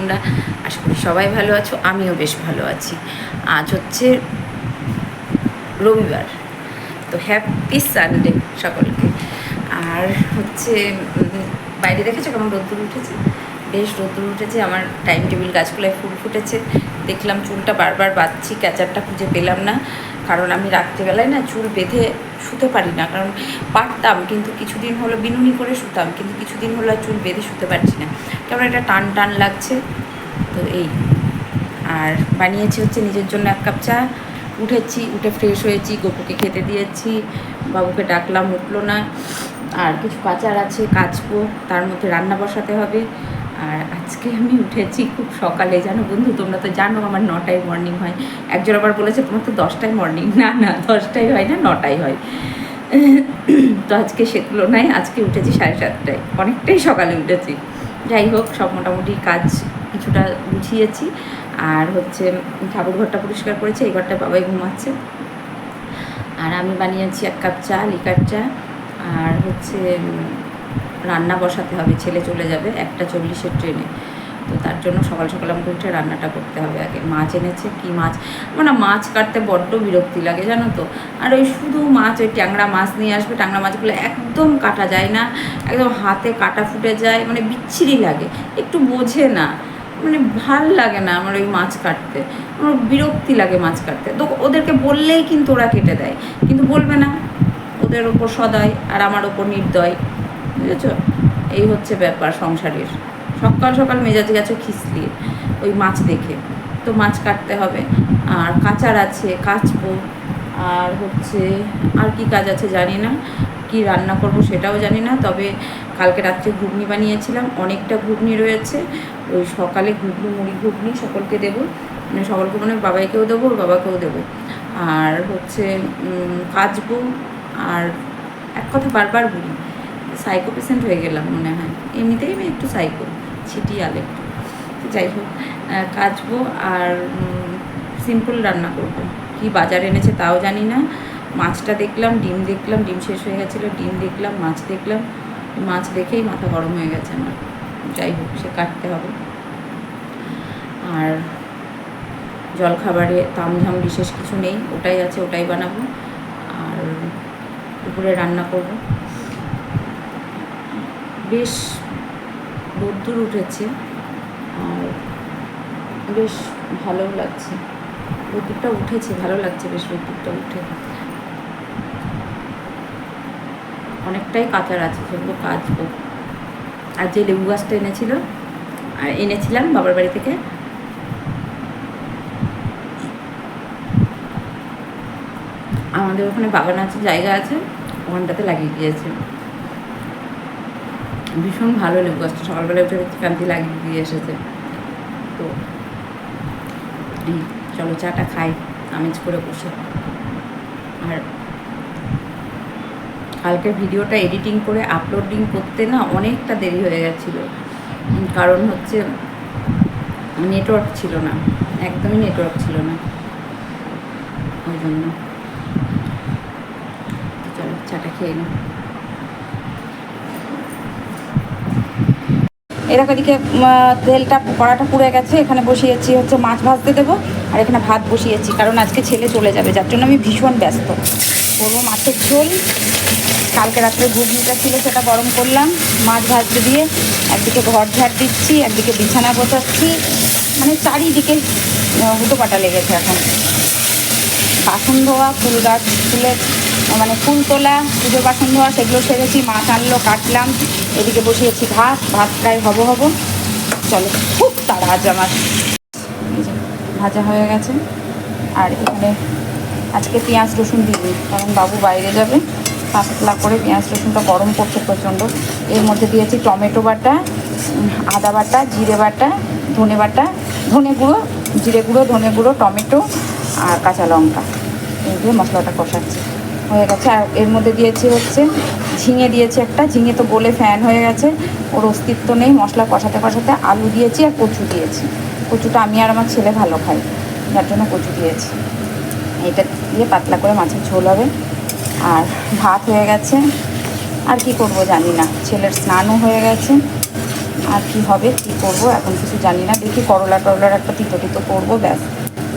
তোমরা? আশা করি সবাই ভালো আছো, আমিও বেশ ভালো আছি। আজ হচ্ছে রবিবার, তো হ্যাপি সানডে সকলকে। আর হচ্ছে বাইরে দেখেছো কেমন রোদ্দুর উঠেছে? বেশ রোদ্দুর উঠেছে। আমার টাইম টেবিল গাছগুলোয় ফুল ফুটেছে। দেখলাম চুলটা বারবার বাঁধছি, ক্যাচারটা খুঁজে পেলাম না, কারণ আমি রাত্রিবেলায় না চুল বেঁধে শুতে পারি না। কারণ পারতাম, কিন্তু কিছুদিন হলো বিনুনি করে শুতাম, কিন্তু কিছুদিন হলো চুল বেঁধে শুতে পারছি না, কারণ এটা টান টান লাগছে। তো এই, আর বানিয়েছি হচ্ছে নিজের জন্য 1 কাপ চা। উঠেছি, উঠে ফ্রেশ হয়েছি, গপুকে খেতে দিয়েছি, বাবুকে ডাকলাম, উঠলো না। আর কিছু কাচার আছে, কাচবো, তার মধ্যে রান্না বসাতে হবে। আর আজকে আমি উঠেছি খুব সকালে, জানো বন্ধু, তোমরা তো জানো আমার 9টায় মর্নিং হয়। একজন আবার বলেছে তোমার তো 10টায় মর্নিং। না না, 10টায় হয় না, 9টায় হয়। তো আজকে সে তুলনায় আজকে উঠেছি 7:30টায়, অনেকটাই সকালে উঠেছি। যাই হোক, সব মোটামুটি কাজ কিছুটা গুছিয়েছি। আর হচ্ছে ঠাকুর ঘরটা পরিষ্কার করেছি, এই ঘরটা বাবাই ঘুমাচ্ছে। আর আমি বানিয়েছি 1 কাপ চা, লিকার চা। আর হচ্ছে রান্না বসাতে হবে, ছেলে চলে যাবে 1:40-এর ট্রেনে। তো তার জন্য সকাল সকাল আমাকে উঠে রান্নাটা করতে হবে। আগে মাছ এনেছে, কি মাছ, আমার না মাছ কাটতে বড্ড বিরক্তি লাগে জানো তো। আর ওই শুধু মাছ, ওই ট্যাংরা মাছ নিয়ে আসবে, ট্যাংরা মাছগুলো একদম কাটা যায় না, একদম হাতে কাটা ফুটে যায়, মানে বিচ্ছিরি লাগে, একটু বোঝে না, মানে ভাল লাগে না আমার ওই মাছ কাটতে। আমার বিরক্তি লাগে মাছ কাটতে। তো ওদেরকে বললেই কিন্তু ওরা কেটে দেয়, কিন্তু বলবে না, ওদের ওপর সদয় আর আমার ওপর নির্দয়, বুঝেছ? এই হচ্ছে ব্যাপার সংসারের। সকাল সকাল মেজাজ গেছে খিচলিয়ে ওই মাছ দেখে। তো মাছ কাটতে হবে, আর কাচার আছে, কাচবো। আর হচ্ছে আর কি কাজ আছে জানি না, কি রান্না করব সেটাও জানি না। তবে কালকে রাত্রে ঘুগনি বানিয়েছিলাম, অনেকটা ঘুগনি রয়েছে। ওই সকালে ঘুগনি, মুড়ি ঘুগনি সকলকে দেবো, মানে সকলকে মানে বাবাইকেও দেবো, বাবাকেও দেবো। আর হচ্ছে কাচবো। আর এক কথা বারবার বলি, সাইকো পেশেন্ট হয়ে গেলাম মনে হয়, এমনিতেই আমি একটু সাইকো, ছিটিয়াল একটু। যাই হোক, কাচবো আর সিম্পল রান্না করব। কি বাজার এনেছে তাও জানি না। মাছটা দেখলাম, ডিম দেখলাম, ডিম শেষ হয়ে গেছিলো, ডিম দেখলাম, মাছ দেখলাম, মাছ দেখেই মাথা গরম হয়ে গেছে আমার। যাই হোক, সে কাটতে হবে। আর জলখাবারে তামঝাম বিশেষ কিছু নেই, ওটাই আছে, ওটাই বানাবো। আর দুপুরে রান্না করব। বেশ রোদ্দুর উঠেছে, আর বেশ ভালো লাগছে, রোদ্দুরটা উঠেছে, ভালো লাগছে বেশ রোদ্দুরটা উঠে। অনেকটাই কাচার আছে, সেগুলো কাচবো। আর যে লেবু গাছটা এনেছিলাম বাবার বাড়ি থেকে, আমাদের ওখানে বাগান আছে, জায়গা আছে, ওখানটাতে লাগিয়ে দিয়েছে। ভীষণ ভালো লেবু গাছটা, সকালবেলা উঠে দেখছি কান্তি লাগিয়ে দিয়ে এসেছে। তো চলো চাটা খাই আমেজ করে বসে। আর কালকে ভিডিওটা এডিটিং করে আপলোডিং করতে না অনেকটা দেরি হয়ে গেছিলো, কারণ হচ্ছে নেটওয়ার্ক ছিল না, একদমই নেটওয়ার্ক ছিল না, ওই জন্য। চলো চাটা খেয়ে নিই। এরকম এদিকে তেলটা, কড়াটা পুড়ে গেছে, এখানে বসিয়েছি হচ্ছে মাছ ভাজতে দেবো। আর এখানে ভাত বসিয়েছি, কারণ আজকে ছেলে চলে যাবে, যার জন্য আমি ভীষণ ব্যস্ত। করবো মাছের ঝোল, কালকে রাত্রে ঘুগনিটা ছিল সেটা গরম করলাম মাছ ভাজতে দিয়ে। একদিকে ঘর ঝাড় দিচ্ছি, একদিকে বিছানা গোছাচ্ছি, মানে চারিদিকে হুটোপাটা লেগেছে এখন। বাসন ধোয়া, ফুল গাছ, ফুলের মানে ফুল তোলা, পুজোর বাসন ধোয়া, সেগুলো সেরেছি, মাছ আনলো, কাটলাম। এদিকে বসিয়েছি ভাত, ভাত প্রায় হবো। চলো, খুব তাড়া আজ আমার। ভাজা হয়ে গেছে। আর এখানে আজকে পেঁয়াজ রসুন দিই, কারণ বাবু বাইরে যাবে, পাতলা করে পেঁয়াজ রসুনটা গরম করছে প্রচণ্ড। এর মধ্যে দিয়েছি টমেটো বাটা, আদা বাটা, জিরে বাটা, ধনে বাটা, ধনে গুঁড়ো, জিরে গুঁড়ো, ধনে গুঁড়ো, টমেটো আর কাঁচা লঙ্কা, এই দিয়ে মশলাটা কষাচ্ছি। হয়ে গেছে। আর এর মধ্যে দিয়েছি হচ্ছে ঝিঙে দিয়েছি একটা, ঝিঙে তো গলে ফ্যান হয়ে গেছে, ওর অস্তিত্ব নেই। মশলা কষাতে কষাতে আলু দিয়েছি আর কচু দিয়েছি। কচুটা আমি আর আমার ছেলে ভালো খাই, যার জন্য কচু দিয়েছি। এটা দিয়ে পাতলা করে মাছের ঝোল হবে। আর ভাত হয়ে গেছে। আর কি করব জানি না, ছেলের স্নানও হয়ে গেছে, আর কি হবে, কি করব এখন কিছু জানি না। দেখি করলা টরলার একটা তিতো তিতো করবো, ব্যাস।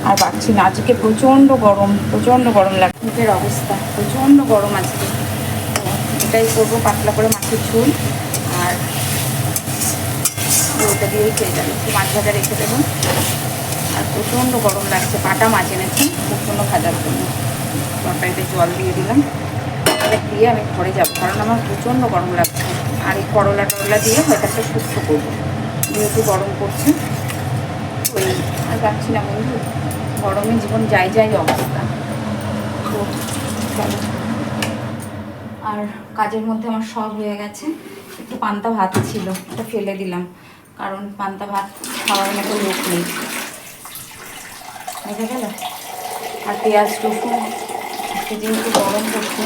আর পারছি না, আজকে প্রচণ্ড গরম লাগে, মুখের অবস্থা প্রচণ্ড গরম আজকে। তো এটাই করবো, পাতলা করে মাছের ঝোল, আর ওইটা দিয়েই খেয়ে যাবে। একটু মাছ ভাজা রেখে দেবো। আর প্রচণ্ড গরম লাগছে, পাটা মাছ এনেছি প্রচণ্ড ভাজার জন্য। তরকারিতে জল দিয়ে দিলাম, দিয়ে আমি ঘরে যাবো, কারণ আমার প্রচণ্ড গরম লাগছে। আর এই করলা টরলা দিয়ে হয়তো একটা শুক্তো করবো, যেহেতু গরম করছে। ওই আর যাচ্ছি না বন্ধু, গরমে জীবন যাই অবস্থা। তো চলো, আর কাজের মধ্যে আমার সব হয়ে গেছে। একটু পান্তা ভাত ছিল, ওটা ফেলে দিলাম, কারণ পান্তা ভাত খাওয়ার মতো লোক নেই, বুঝে গেল। আর পেঁয়াজ রসুন যেহেতু গরম করছে,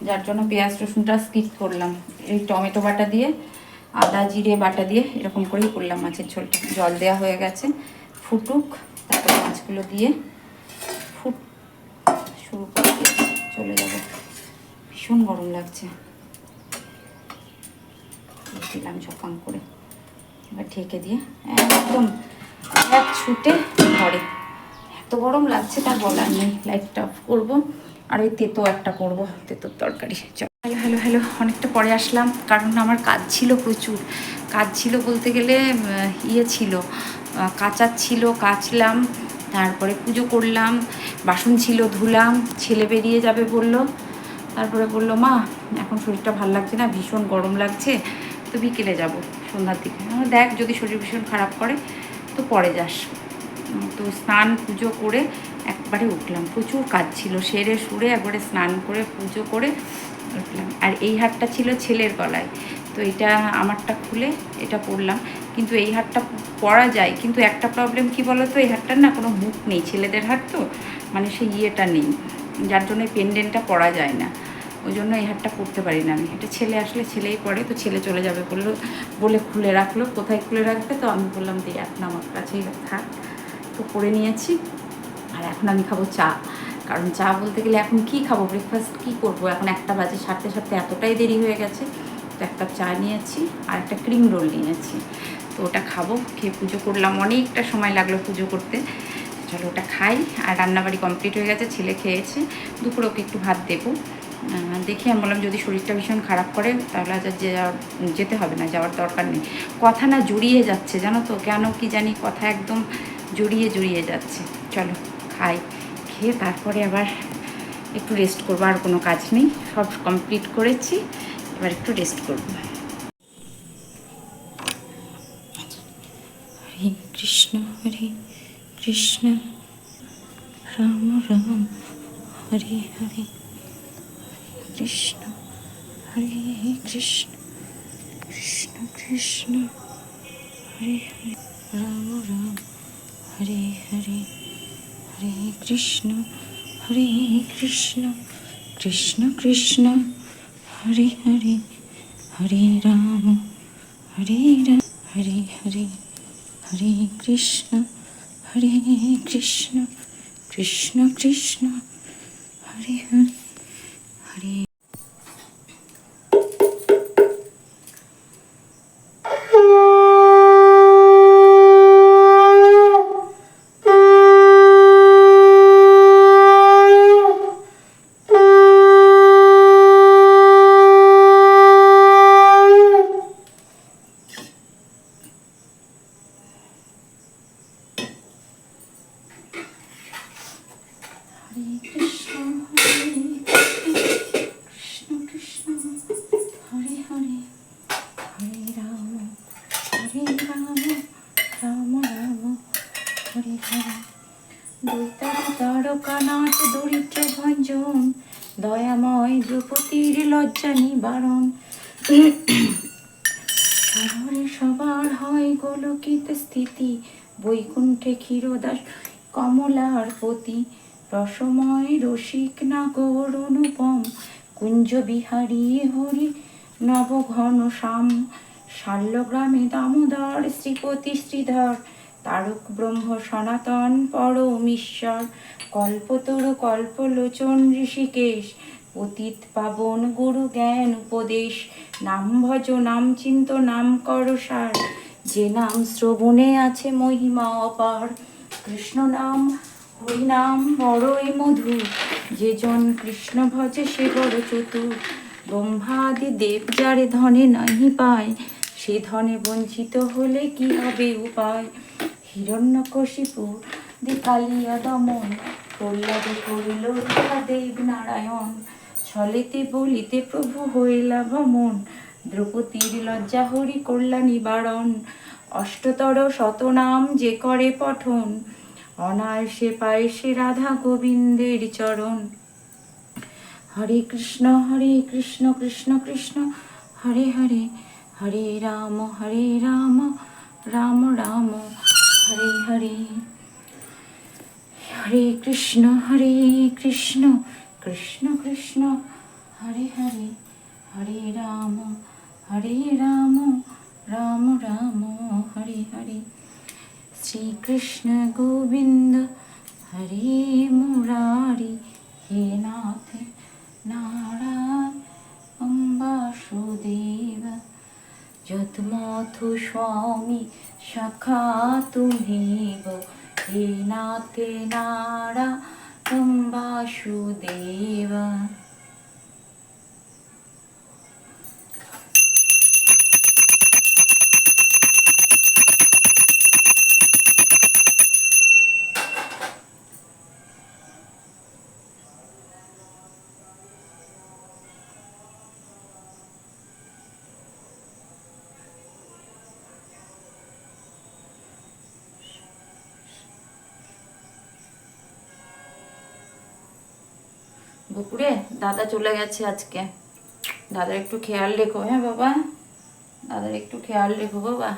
যার জন্য পেঁয়াজ রসুনটা স্কিপ করলাম। এই টমেটো বাটা দিয়ে, আদা জিরে বাটা দিয়ে এরকম করেই করলাম মাছের ঝোলটা। জল দেওয়া হয়ে গেছে, ফুটুক, তারপর মাছগুলো দিয়ে শুরু করে চলে যাবে। ভীষণ গরম লাগছে, দিলাম ঝপাং করে। এবার ঢেকে দিয়ে একদম এক ছুটে ঘরে। এত গরম লাগছে তার বলার নেই। লাইটটা অফ করবো, আর ওই তেতো একটা করবো, তেতোর তরকারি। হ্যালো, অনেকটা পরে আসলাম, কারণ আমার কাজ ছিল প্রচুর। কাজ ছিল বলতে গেলে ছিল, কাচার ছিল, কাচলাম, তারপরে পুজো করলাম, বাসন ছিল ধুলাম, ছেলে বেরিয়ে যাবে বলল। তারপরে বললো, মা এখন শরীরটা ভালো লাগছে না, ভীষণ গরম লাগছে, তো বিকেলে যাব সন্ধ্যার দিকে। দেখ যদি শরীর ভীষণ খারাপ করে তো পরে যাস। তো স্নান পুজো করে একবারে উঠলাম, প্রচুর কাজ ছিল, সেরে সুরে একবারে স্নান করে পুজো করে উঠলাম। আর এই হারটা ছিল ছেলের গলায়, তো এটা আমারটা খুলে এটা পরলাম। কিন্তু এই হারটা পরা যায়, কিন্তু একটা প্রবলেম কি বলো তো, এই হারটার না কোনো মুখ নেই, ছেলেদের হার তো, মানে সেই ইয়েটা নেই, যার জন্য পেন্ডেন্টটা পরা যায় না। ওই জন্য এই হারটা পরতে পারি না আমি। এটা ছেলে আসলে ছেলেই পরে, তো ছেলে চলে যাবে বলে খুলে রাখলো। কোথায় খুলে রাখবে, তো আমি বললাম যে এখন আমার কাছেই থাক, তো করে নিয়েছি। আর এখন আমি খাবো চা, কারণ চা বলতে গেলে এখন কি খাবো, ব্রেকফাস্ট কি করবো, এখন 1টা বাজে, সারতে এতটাই দেরি হয়ে গেছে। তো 1 কাপ চা নিয়েছি আর একটা ক্রিম রোল নিয়েছি, তো ওটা খাবো। খেয়ে পুজো করলাম, অনেকটা সময় লাগলো পুজো করতে। চলো ওটা খাই। আর রান্নাবাড়ি কমপ্লিট হয়ে গেছে, ছেলে খেয়েছে, দুপুরে ওকে একটু ভাত দেবো। দেখি আমি বললাম যদি শরীরটা ভীষণ খারাপ করে তাহলে আজ যেতে হবে না, যাওয়ার দরকার নেই। কথা না জড়িয়ে যাচ্ছে জানো তো, কেন কি জানি কথা একদম জড়িয়ে যাচ্ছে। চলো খাই, খেয়ে তারপরে আবার একটু রেস্ট করবো। আর কোনো কাজ নেই, সব কমপ্লিট করেছি, এবার একটু রেস্ট করবো। হরে কৃষ্ণ রাম রাম হরে হরে, কৃষ্ণ হরে কৃষ্ণ কৃষ্ণ কৃষ্ণ হরে হরে, রাম রাম হরে হরে, হরে কৃষ্ণ কৃষ্ণ কৃষ্ণ হরে হরে, হরে রাম হরে হরে, হরে কৃষ্ণ কৃষ্ণ কৃষ্ণ হরে হরে, হরে। তারকানাথ দরিদ্র ভঞ্জন, দয়াময় দ্রৌপদীর লজ্জা নিবারণ। শহরে সবার হয় গোলকিত স্থিতি, বৈকুণ্ঠে ক্ষীরদাস কমলার পতি। রসময় রসিক নাগর অনুপম, কুঞ্জ বিহারী হরি নবঘন শ্যাম। শাল্যগ্রামে দামোদর শ্রীপতি শ্রীধর, তারক ব্রহ্ম সনাতন পরমেশ্বর। কল্পতরু কল্পলোচন ঋষিকেশ, পতিত পাবন গুরু জ্ঞান উপদেশ। নাম ভজ নাম চিন্ত নাম কর সার, যে নাম শ্রবণে আছে মহিমা অপার, কৃষ্ণ নাম হরি নাম বড়ই মধুর, যে জন কৃষ্ণ ভজে সে বড় চতুর, ব্রহ্মাদি দেব যারে ধনে নাহি পায়, সে ধনে বঞ্চিত হলে কি হবে উপায়। হিরণ্যকশিপু দি কালিয়া দমন, প্রহ্লাদে করিল দেব নারায়ণ, ছলেতে বলিতে প্রভু হইলা ভ্রমণ, দ্রৌপদীর লজ্জা হরি করলা নিবারণ, অষ্টতর শতনাম যে করে পঠন, অনায়াসে পায় সে রাধা গোবিন্দের চরণ। হরে কৃষ্ণ কৃষ্ণ কৃষ্ণ হরে হরে, হরে রাম রাম রাম হরে হরে, হরে কৃষ্ণ কৃষ্ণ কৃষ্ণ হরে হরে, হরে রাম রাম রাম হরে হরে। শ্রীকৃষ্ণ গোবিন্দ হরে মুরারি, হে নাথ নারায়ণ বাসুদেব, যতমথ স্বামী সখা তুমেব, হে নাথ নারায়ণ বাসুদেব। বকুড়ে দাদা চলে গেছে আজকে, দাদার একটু খেয়াল রেখো। হ্যাঁ বাবা, দাদার একটু খেয়াল রেখো বাবা,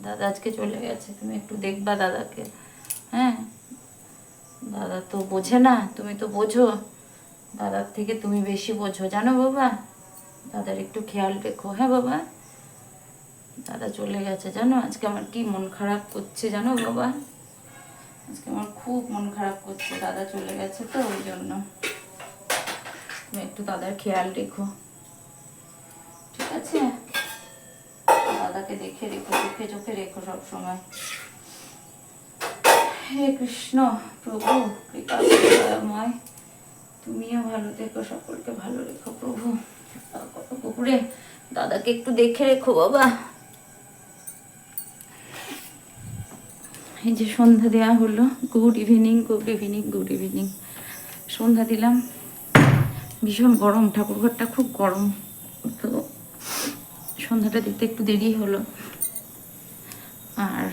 দাদা আজকে চলে গেছে, তুমি একটু দেখবা দাদাকে। হ্যাঁ, দাদা তো বোঝে না, তুমি তো বোঝো, দাদার থেকে তুমি বেশি বোঝো জানো বাবা, দাদার একটু খেয়াল রেখো। হ্যাঁ বাবা, দাদা চলে গেছে জানো, আজকে আমার কি মন খারাপ করছে জানো বাবা, আজকে আমার খুব মন খারাপ করছে, দাদা চলে গেছে তো ওই জন্য। তুমি একটু দাদার খেয়াল রেখো, ঠিক আছে? দাদাকে দেখে রেখো, চোখে চোখে রেখো সব সময়। হে কৃষ্ণ প্রভু কৃপা দয়াময়, তুমিও ভালো থেকো, সকলকে ভালো রেখো প্রভু। কুকুরে দাদাকে একটু দেখে রেখো বাবা। এই যে সন্ধ্যা দেওয়া হলো, good evening good evening good evening, সন্ধ্যা দিলাম। ভীষণ গরম, ঠাকুরঘরটা খুব গরম, তো সন্ধ্যাটা দিতে একটু দেরি হলো। আর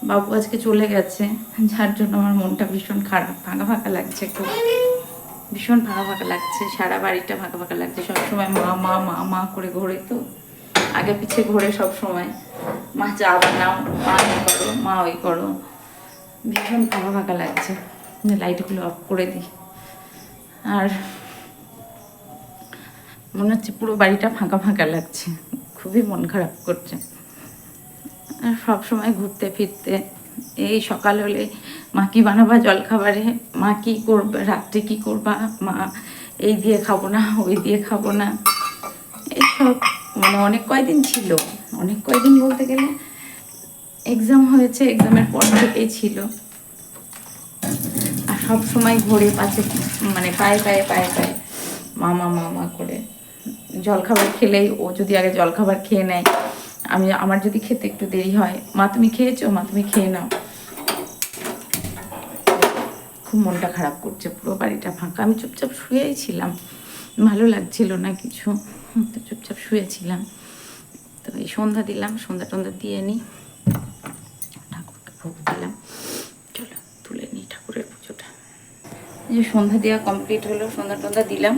বাবু আজকে চলে গেছে, যার জন্য আমার মনটা ভীষণ খারাপ, ফাঁকা ফাঁকা লাগছে, খুব ভীষণ ফাঁকা ফাঁকা লাগছে, সারা বাড়িটা ফাঁকা ফাঁকা লাগছে। সবসময় মা মা মা মা করে ঘোরে, তো আগে পিছিয়ে ঘোরে সব সময়, মা চা বানাও, মা এই করো, মা ওই করো, ভীষণ ফাঁকা ফাঁকা লাগছে। লাইটগুলো অফ করে দিই, আর মনে হচ্ছে পুরো বাড়িটা ফাঁকা ফাঁকা লাগছে, খুবই মন খারাপ করছে। আর সবসময় ঘুরতে ফিরতে, এই সকাল হলে মা কি বানাবা জলখাবারে, মা কি করবে রাত্রে, কি করবা মা, এই দিয়ে খাবো না ওই দিয়ে খাবো না, এইসব মানে অনেক কয়দিন ছিল, অনেক কয়দিন বলতে গেলে এক্সাম হয়েছে, এক্সামের পর থেকেই ছিল। আর সব সময় ঘোরে পাশে, মানে পায়ে পায়ে পায়ে পায়ে মামা মামা করে। জলখাবার খেলেই ও যদি আগে জলখাবার খেয়ে নেয়, আমার যদি খেতে একটু দেরি হয়, মা তুমি খেয়েছো, মা তুমি খেয়ে নাও। খুব মনটা খারাপ করছে, পুরো বাড়িটা ফাঁকা। আমি চুপচাপ শুয়েই ছিলাম, ভালো লাগছিল না কিছু, তো চুপচাপ শুয়েছিলাম। তো এই সন্ধ্যা দিলাম, সন্ধ্যা টন্ধ্যা দিয়ে নিই, ঠাকুরকে ভোগ দিলাম। চলো তুলে নিই ঠাকুরের পুজোটা। এই যে সন্ধ্যা দেওয়া কমপ্লিট হলো, সন্ধ্যা টন্ধ্যা দিলাম,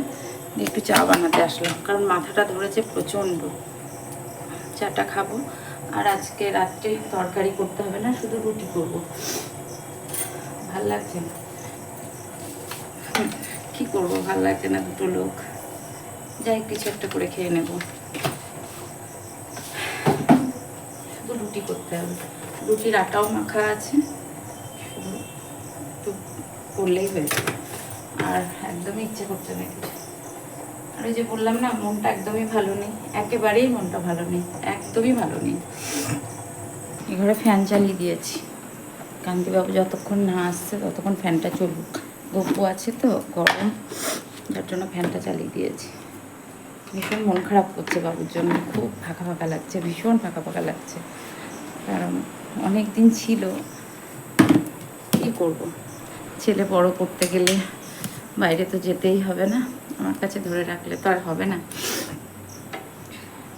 দিয়ে একটু চা বানাতে আসলাম, কারণ মাথাটা ধরেছে প্রচণ্ড। চাটা খাবো, আর আজকে রাত্রে তরকারি করতে হবে না, শুধু রুটি করবো। ভাল লাগছে না, কি করবো, ভাল লাগছে না, দুটো লোক, যাই কিছু একটা করে খেয়ে নেব। শুধু রুটি করতে হবে, রুটির আটাও মাখা আছে, শুধু একটু করলেই হয়েছে। আর একদমই ইচ্ছে করছে না কিছু। আর ওই যে বললাম না, মনটা একদমই ভালো নেই, একেবারেই মনটা ভালো নেই, একদমই ভালো নেই। এ ঘরে ফ্যান চালিয়ে দিয়েছি, কান্তিবাবু যতক্ষণ না আসছে ততক্ষণ ফ্যানটা চলুক। গপ্পু আছে তো গরম, যার জন্য ফ্যানটা চালিয়ে দিয়েছি। ভীষণ মন খারাপ করছে বাবুর জন্য, খুব ফাঁকা ফাঁকা লাগছে, ভীষণ ফাঁকা ফাঁকা লাগছে। কারণ অনেক দিন ছিল, কী করবো, ছেলে বড় করতে গেলে বাইরে তো যেতেই হবে না, আমার কাছে ধরে রাখলে তো আর হবে না।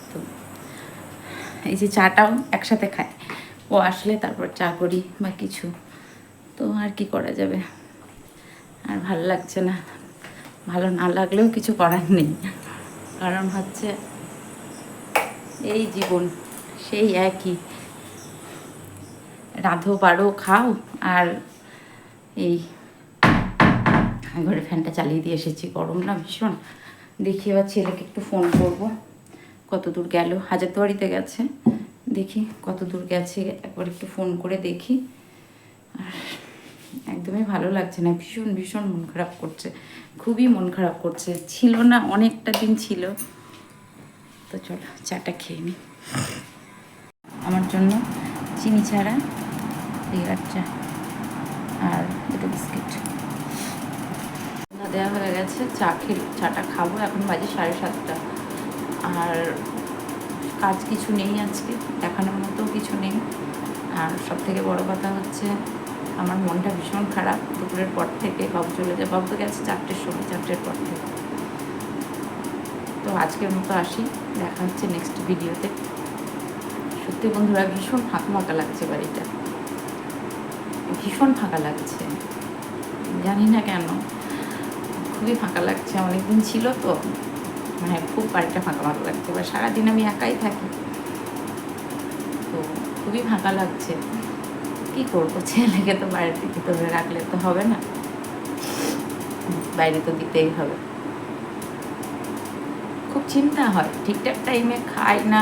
তো এই যে চাটাও একসাথে খায়, ও আসলে তারপর চা করি বা কিছু, তো আর কি করা যাবে, আর ভালো লাগছে না। ভালো না লাগলেও কিছু করার নেই, কারণ হচ্ছে এই জীবন সেই একই, রাঁধো বাড়ো খাও। আর এই ঘরে ফ্যানটা চালিয়ে দিয়ে এসেছি, গরম না ভীষণ। দেখি এবার ছেলেকে একটু ফোন করব, কত দূর গেল, হাজারদুয়ারিতে গেছে, দেখি কত দূর গেছে, একবার একটু ফোন করে দেখি। আর একদমই ভালো লাগছে না, ভীষণ ভীষণ মন খারাপ করছে, খুবই মন খারাপ করছে। ছিল না, অনেকটা দিন ছিল। তো চলো চাটা খেয়ে নিই। আমার জন্য চিনি ছাড়া লেয়ার চা আর দুটো বিস্কিট দেওয়া হয়ে গেছে। চাটা খাবো, এখন বাজে 7:30। আর কাজ কিছু নেই আজকে, দেখানোর মতো কিছু নেই। আর সব থেকে বড় কথা হচ্ছে আমার মনটা ভীষণ খারাপ দুপুরের পর থেকে। বাবু চলে যায়, বাবু তো গেছে 4টের সময়, 4টের পর থেকে। তো আজকের মতো আসি, দেখা হচ্ছে নেক্সট ভিডিওতে। সত্যি বন্ধুরা ভীষণ ফাঁকা ফাঁকা লাগছে বাড়িটা, ভীষণ ফাঁকা লাগছে, জানি না কেন, খুবই ফাঁকা লাগছে। অনেকদিন ছিল তো, মানে খুব বাড়িটা ফাঁকা ফাঁকা লাগছে। এবার সারাদিন আমি একাই থাকি, তো খুবই ফাঁকা লাগছে। কী করবো, ছেলেকে তো বাইরের দিকে ধরে রাখলে তো হবে না, বাইরে তো দিতেই হবে। খুব চিন্তা হয়, ঠিকঠাক টাইমে খাই না,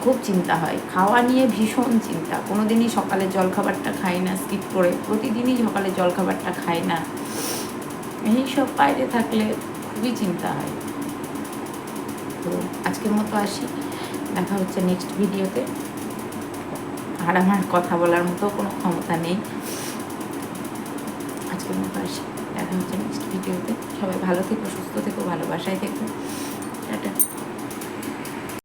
খুব চিন্তা হয়। খাওয়া নিয়ে ভীষণ চিন্তা, কোনো দিনই সকালে জলখাবারটা খাই না, স্কিপ করে প্রতিদিনই সকালে জলখাবারটা খাই না। এইসব বাইরে থাকলে খুবই চিন্তা হয়। তো আজকের মতো আসি, দেখা হচ্ছে নেক্সট ভিডিওতে। আর আমার কথা বলার মতো কোনো ক্ষমতা নেই। আজকের মতো আসি, দেখা হচ্ছে নেক্সট ভিডিওতে। সবাই ভালো থেকো, সুস্থ থেকো, ভালোবাসায় থেকো।